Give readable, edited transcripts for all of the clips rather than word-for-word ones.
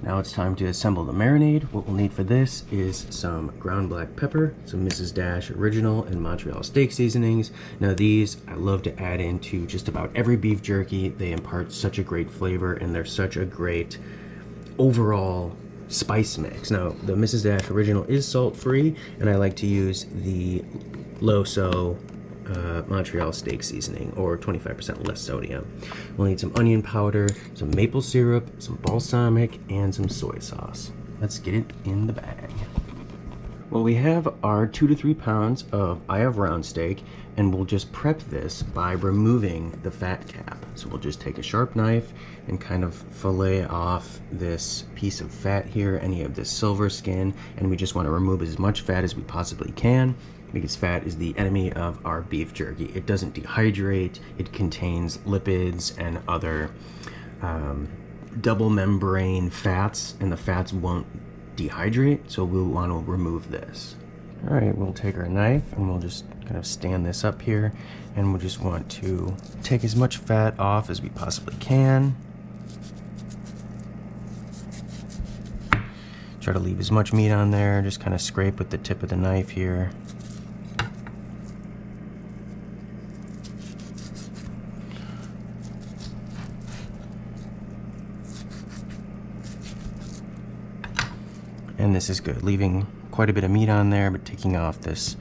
Now it's time to assemble the marinade. What we'll need for this is some ground black pepper, some Mrs. Dash Original and Montreal steak seasonings. Now these I love to add into just about every beef jerky. They impart such a great flavor and they're such a great overall spice mix. Now the Mrs. Dash Original is salt free and I like to use the low-so Montreal steak seasoning, or 25% less sodium. We'll need some onion powder, some maple syrup, some balsamic, and some soy sauce. Let's get it in the bag. Well, we have our 2 to 3 pounds of eye of round steak, and we'll just prep this by removing the fat cap. So we'll just take a sharp knife and kind of fillet off this piece of fat here, any of this silver skin, and we just want to remove as much fat as we possibly can, because fat is the enemy of our beef jerky. It doesn't dehydrate, it contains lipids and other double membrane fats, and the fats won't dehydrate, so we'll want to remove this. All right, we'll take our knife and we'll just kind of stand this up here, and we'll just want to take as much fat off as we possibly can. Try to leave as much meat on there, just kind of scrape with the tip of the knife here. And this is good, leaving quite a bit of meat on there, but taking off this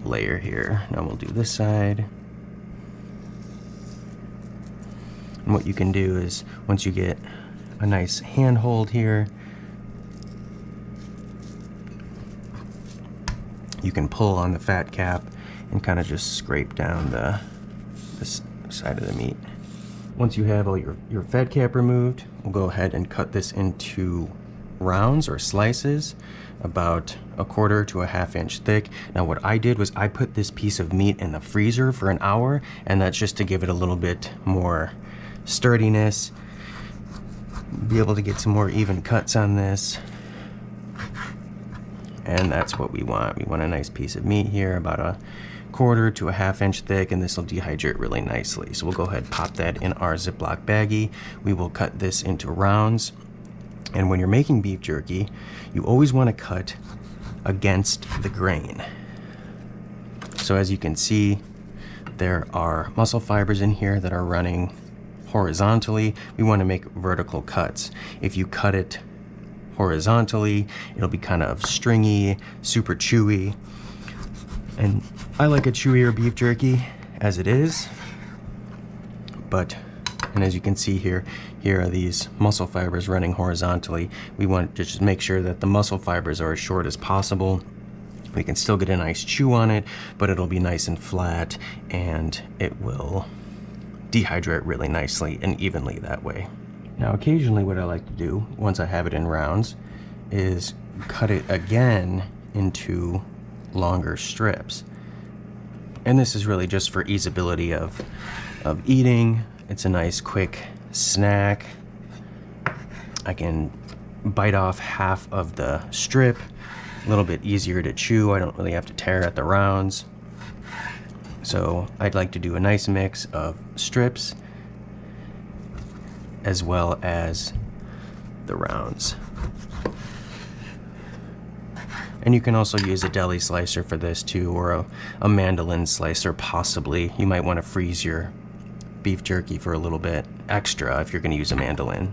layer here. Now we'll do this side. And what you can do is, once you get a nice handhold here, you can pull on the fat cap and kind of just scrape down this side of the meat. Once you have all your fat cap removed, we'll go ahead and cut this into rounds or slices about 1/4 to a 1/2 inch thick. Now what I did was I put this piece of meat in the freezer for an hour, and that's just to give it a little bit more sturdiness, be able to get some more even cuts on this. And that's what we want. We want a nice piece of meat here, about 1/4 to a 1/2 inch thick, and this will dehydrate really nicely. So we'll go ahead and pop that in our Ziploc baggie. We will cut this into rounds. And when you're making beef jerky, you always want to cut against the grain. So as you can see, there are muscle fibers in here that are running horizontally. We want to make vertical cuts. If you cut it horizontally, it'll be kind of stringy, super chewy. And I like a chewier beef jerky as it is, and as you can see here, here are these muscle fibers running horizontally. We want to just make sure that the muscle fibers are as short as possible. We can still get a nice chew on it, but it'll be nice and flat, and it will dehydrate really nicely and evenly that way. Now occasionally what I like to do, once I have it in rounds, is cut it again into longer strips. And this is really just for easeability of eating. It's a nice quick snack. I can bite off half of the strip, a little bit easier to chew. I don't really have to tear at the rounds. So I'd like to do a nice mix of strips as well as the rounds. And you can also use a deli slicer for this too, or a mandolin slicer possibly. You might want to freeze your beef jerky for a little bit extra if you're going to use a mandolin.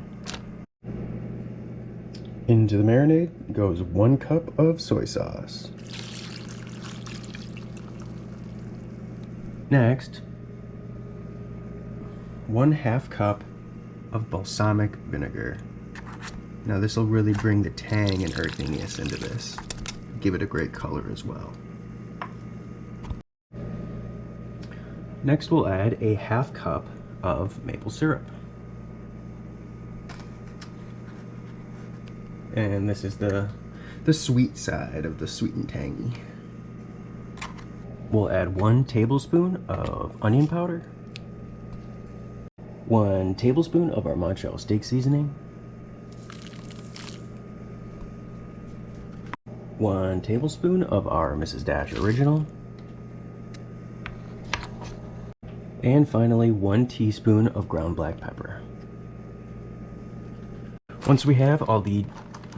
Into the marinade goes 1 cup of soy sauce. Next, 1/2 cup of balsamic vinegar. Now this will really bring the tang and earthiness into this. Give it a great color as well. Next we'll add a 1/2 cup of maple syrup. And this is the sweet side of the sweet and tangy. We'll add 1 tablespoon of onion powder, 1 tablespoon of our Montreal steak seasoning, 1 tablespoon of our Mrs. Dash Original, and finally 1 teaspoon of ground black pepper. Once we have all the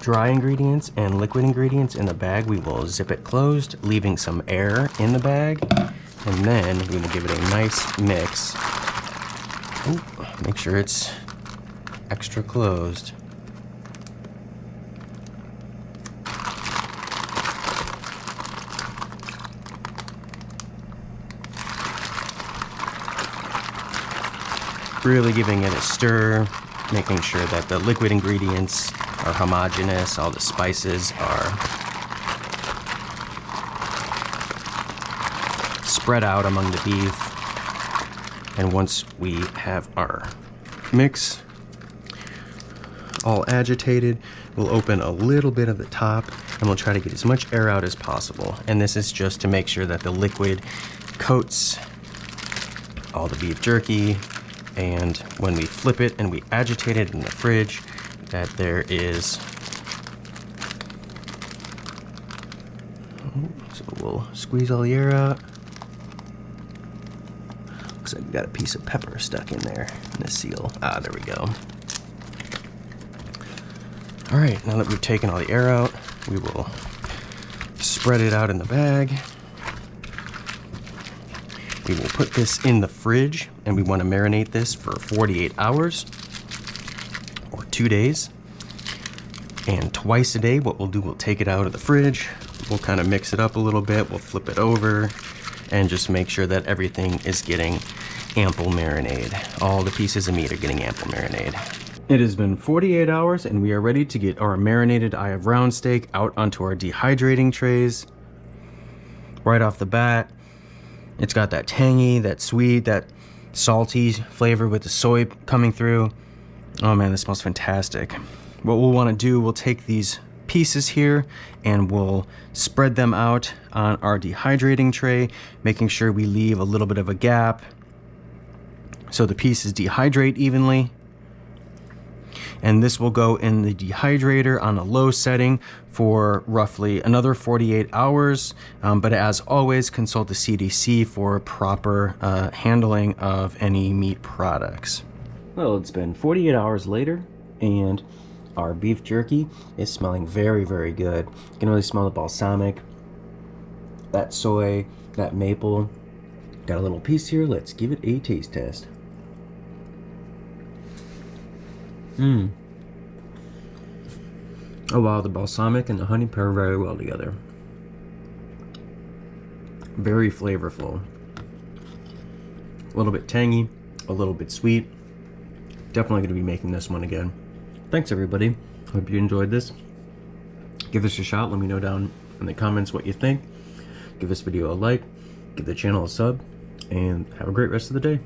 dry ingredients and liquid ingredients in the bag, we will zip it closed, leaving some air in the bag, and then we will give it a nice mix. Ooh, make sure it's extra closed. Really giving it a stir, making sure that the liquid ingredients are homogeneous, all the spices are spread out among the beef. And once we have our mix all agitated, we'll open a little bit of the top and we'll try to get as much air out as possible. And this is just to make sure that the liquid coats all the beef jerky, and when we flip it and we agitate it in the fridge, that there is, so we'll squeeze all the air out. Looks like we got a piece of pepper stuck in there in the seal. Ah, there we go. All right, now that we've taken all the air out, we will spread it out in the bag. We will put this in the fridge, and we want to marinate this for 48 hours or 2 days. And twice a day, what we'll do, we'll take it out of the fridge, we'll kind of mix it up a little bit, we'll flip it over, and just make sure that everything is getting ample marinade. All the pieces of meat are getting ample marinade. It has been 48 hours, and we are ready to get our marinated eye of round steak out onto our dehydrating trays. Right off the bat, it's got that tangy, that sweet, that salty flavor with the soy coming through. Oh man, this smells fantastic. What we'll want to do, we'll take these pieces here and we'll spread them out on our dehydrating tray, making sure we leave a little bit of a gap so the pieces dehydrate evenly. And this will go in the dehydrator on a low setting for roughly another 48 hours. But as always, consult the CDC for proper handling of any meat products. Well, it's been 48 hours later, and our beef jerky is smelling very, very good. You can really smell the balsamic, that soy, that maple. Got a little piece here. Let's give it a taste test. Oh wow, the balsamic and the honey pair very well together. Very flavorful. A little bit tangy, a little bit sweet. Definitely going to be making this one again. Thanks everybody. Hope you enjoyed this. Give this a shot. Let me know down in the comments what you think. Give this video a like. Give the channel a sub. And have a great rest of the day.